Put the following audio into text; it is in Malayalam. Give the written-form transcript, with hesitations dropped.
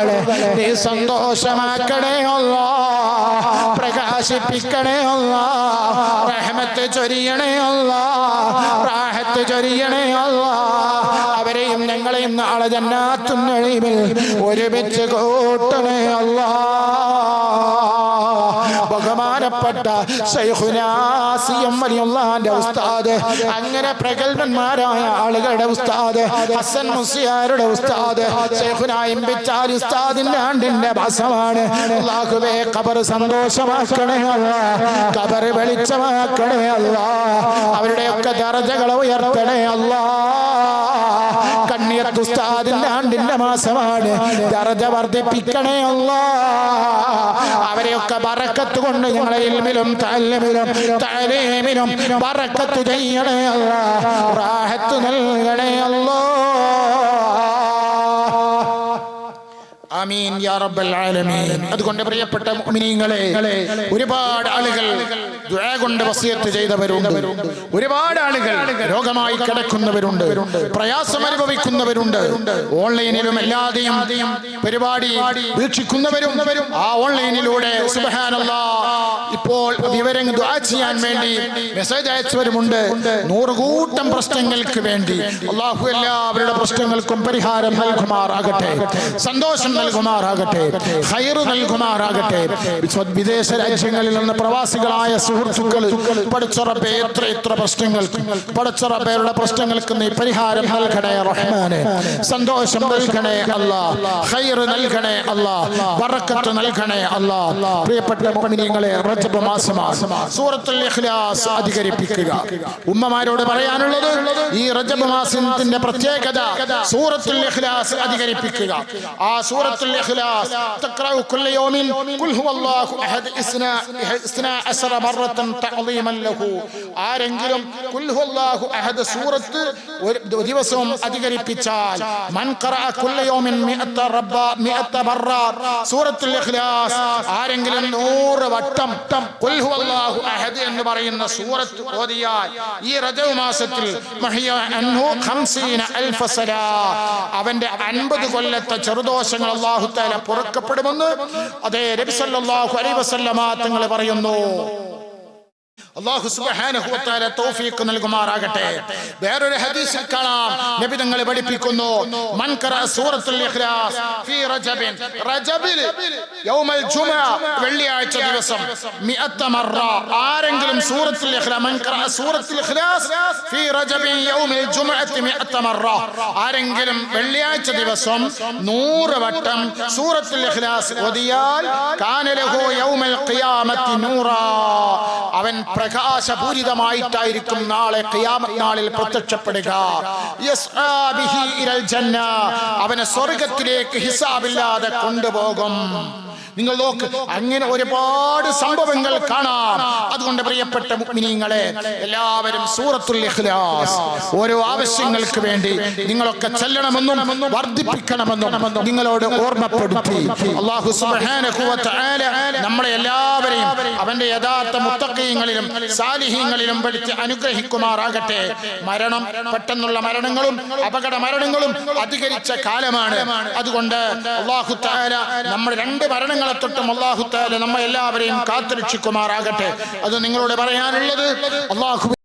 ഖബറുകളെ നീ സന്തോഷമാക്കണേ അല്ലാഹ്, പ്രകാശിപ്പിക്കണേ അല്ലാഹ്, റഹ്മത്ത് ചൊരിയണേ അല്ലാഹ്, റാഹത്ത് ചൊരിയണേ അല്ലാഹ്. അവരെയും ഞങ്ങളെയും നാളെ ജന്നാത്തുൻ നഈമിൽ ഒരുമിച്ച് കൂട്ടണേ അല്ലാഹ്. ബഹുമാനപ്പെട്ട ശൈഖുനാ സിയം വലിയുള്ളാന്റെ ഉസ്താദ്, അങ്ങനെ പ്രഗൽഭന്മാരായ ആളുകളുടെ ഉസ്താദ്, ഹസൻ മുസ്ലിയാരുടെ ഉസ്താദ്, ശൈഖുനാ ഇംബിച്ചാലി ഉസ്താദിന്റെ ആണ്ടിന്റെ മാസമാണ്. അല്ലാഹുവേ ഖബർ സന്തോഷമാക്കണേ അല്ലാഹ്, ഖബർ വെളിച്ചമാക്കണേ അല്ലാഹ്, അവരുടെയൊക്കെ ദർജകൾ ഉയർത്തണേ അല്ലാഹ്. കണ്ണിയത്ത് ഉസ്താദിന്റെ ആണ്ടിന്റെ മാസമാണ്, ദർജ വർദ്ധിപ്പിക്കണേ അല്ലാഹ്. അവരെയൊക്കെ ബറക്കത്ത് കൊണ്ട് ഞങ്ങളെ ഇൽമിലും തഅലീമിലും ബറക്കത്ത് ചെയ്യണേ അല്ലാഹ്, റാഹത്ത് നൽകണേ അല്ലാഹ്. ആമീൻ യാ റബ്ബൽ ആലമീൻ. അതുകൊണ്ട് പ്രിയപ്പെട്ട മുഅ്മിനീങ്ങളെ, ഒരുപാട് ആളുകൾ ദുആ കൊണ്ട് വസിയത്ത് ചെയ്തവരുണ്ട്, ഒരുപാട് ആളുകൾ രോഗമായി കിടക്കുന്നവരുണ്ട്, പ്രയാസം അനുഭവിക്കുന്നവരുണ്ട്, ഓൺലൈനിലും അല്ലാതെയും പരിപാടി വീക്ഷിക്കുന്നവരും ആ ഓൺലൈനിലൂടെ സുബ്ഹാനല്ലാഹ് ഇപ്പോൾ വിവരങ്ങൾ ദുആ ചെയ്യാൻ വേണ്ടി മെസ്സേജ് അയച്ചവരുമുണ്ട്. 100 കൂട്ടം പ്രശ്നങ്ങൾക്ക് വേണ്ടി അല്ലാഹു എല്ലാവരുടെ പ്രശ്നങ്ങൾക്കും പരിഹാരം നൽകുമാറാകട്ടെ, സന്തോഷം നൽകുമാറാകട്ടെ, ഖൈറ് നൽകുമാറാകട്ടെ. വിദേശ രാജ്യങ്ങളിൽ നിന്ന് പ്രവാസികളായ സുഹൃത്തുക്കൾ പടച്ച റബ്ബേ എത്ര പ്രശ്നങ്ങൾക്ക് പടച്ച റബ്ബേയുടെ പ്രശ്നങ്ങൾക്ക് നീ പരിഹാരം നൽകണേ റഹ്മാനെ, സന്തോഷം നൽകണേ അല്ലാഹ്, ഖൈറ് നൽകണേ അല്ലാഹ്, ബറക്കത്ത് നൽകണേ അല്ലാഹ്. പ്രിയപ്പെട്ട മുഅ്മിനീങ്ങളെ, റജബ് മാസമാണ്, സൂറത്തുൽ ഇഖ്ലാസ് അധികരിപ്പിക്കുക. ഉമ്മമാരോട് പറയാനുള്ളത്, ഈ റജബ് മാസത്തിന്റെ പ്രത്യേകത സൂറത്തുൽ ഇഖ്ലാസ് അധികരിപ്പിക്കുക. ആ സൂറത്തുൽ ഇഖ്ലാസ് തഖറഉ കുല്ല യൗമിൻ ഖുൽ ഹുവല്ലാഹു അഹദ് 12 മറത്തൻ തഅളീമൻ ലഹു. ആരെങ്കിലും ഖുൽ ഹുവല്ലാഹു അഹദ് സൂറത്ത് ഒരു ദിവസവും അധികരിപ്പിച്ചാൽ, മൻ ഖറഅ കുല്ല യൗമിൻ 100 മറ സൂറത്തുൽ ഇഖ്ലാസ്, ആരെങ്കിലും 100 വട്ടം ഖുൽ ഹുവല്ലാഹു അഹദ് എന്ന് പറയുന്ന സൂറത്ത് ഓതിയാൽ ഈ റജബ് മാസത്തിൽ മഹിയ അൻഹു 50000 സലാ, അവന്റെ 50 കൊല്ലത്തെ ചെറുദോഷങ്ങൾ അല്ലാഹു തആല പൊറുക്കപ്പെടുമെന്ന് അതേ നബി സല്ലല്ലാഹു അലൈഹി വസല്ലമ തങ്ങൾ പറയുന്നു. അല്ലാഹു സുബ്ഹാനഹു വ തആല തൗഫീഖ് നൽകുമാറാകട്ടെ. വേറൊരു ഹദീസിൽ കാണാം, നബി തങ്ങൾ പഠിപ്പിക്കുന്നു, മൻ ഖറഅ സൂറത്തുൽ ഇഖ്ലാസ് ഫീ റജബിൻ, റജബിൽ യൗമൽ ജുമുഅ വെള്ളിയാഴ്ച ദിവസം 100 മറ, ആരെങ്കിലും സൂറത്തുൽ ഇഖ്ലാസ്, മൻ ഖറഅ സൂറത്തുൽ ഇഖ്ലാസ് ഫീ റജബിൻ യൗമൽ ജുമുഅത്തി 100 മറ, ആരെങ്കിലും വെള്ളിയാഴ്ച ദിവസം 100 വട്ടം സൂറത്തുൽ ഇഖ്ലാസ് ഓതിയാൽ കാന ലഹു യൗമൽ ഖിയാമത്തി നൂറാ, അവൻ പ്രകാശപൂരിതമായിട്ടായിരിക്കും നാളെ ഖിയാമത്ത് നാളിൽ പ്രത്യക്ഷപ്പെടുക. യസ്ആ ബിഹി ഇലൽ ജന്ന, അവനെ സ്വർഗ്ഗത്തിലേക്ക് ഹിസാബില്ലാതെ കൊണ്ടുപോകും. നിങ്ങൾ നോക്ക്, അങ്ങനെ ഒരുപാട് സംഭവങ്ങൾ കാണാം. അതുകൊണ്ട് പ്രിയപ്പെട്ട മുഅ്മിനീങ്ങളെ, എല്ലാവരും സൂറത്തുൽ ഇഖ്ലാസ് ഓരോ ആവശ്യങ്ങൾക്ക് വേണ്ടി നിങ്ങളൊക്കെ ചെല്ലണമെന്നും വർദ്ധിപ്പിക്കണമെന്നും നിങ്ങളോട് ഓർമ്മപ്പെടുത്തി അല്ലാഹു സുബ്ഹാനഹു വ തആല നമ്മളെ എല്ലാവരെയും അവന്റെ യഥാർത്ഥ മുത്തഖീങ്ങളിലും സാലിഹീങ്ങളിലും പെടുത്തി അനുഗ്രഹിക്കുമാറാകട്ടെ. മരണം, പെട്ടെന്നുള്ള മരണങ്ങളും അപകട മരണങ്ങളും അധികരിച്ച കാലമാണ്. അതുകൊണ്ട് അല്ലാഹു തആല നമ്മൾ 2 മരണങ്ങളെ തൊട്ടും അല്ലാഹു തആല നമ്മെ എല്ലാവരെയും കാത്തുരക്ഷിക്കുമാറാകട്ടെ. അത് നിങ്ങളോട് പറയാനുള്ളത്. അല്ലാഹു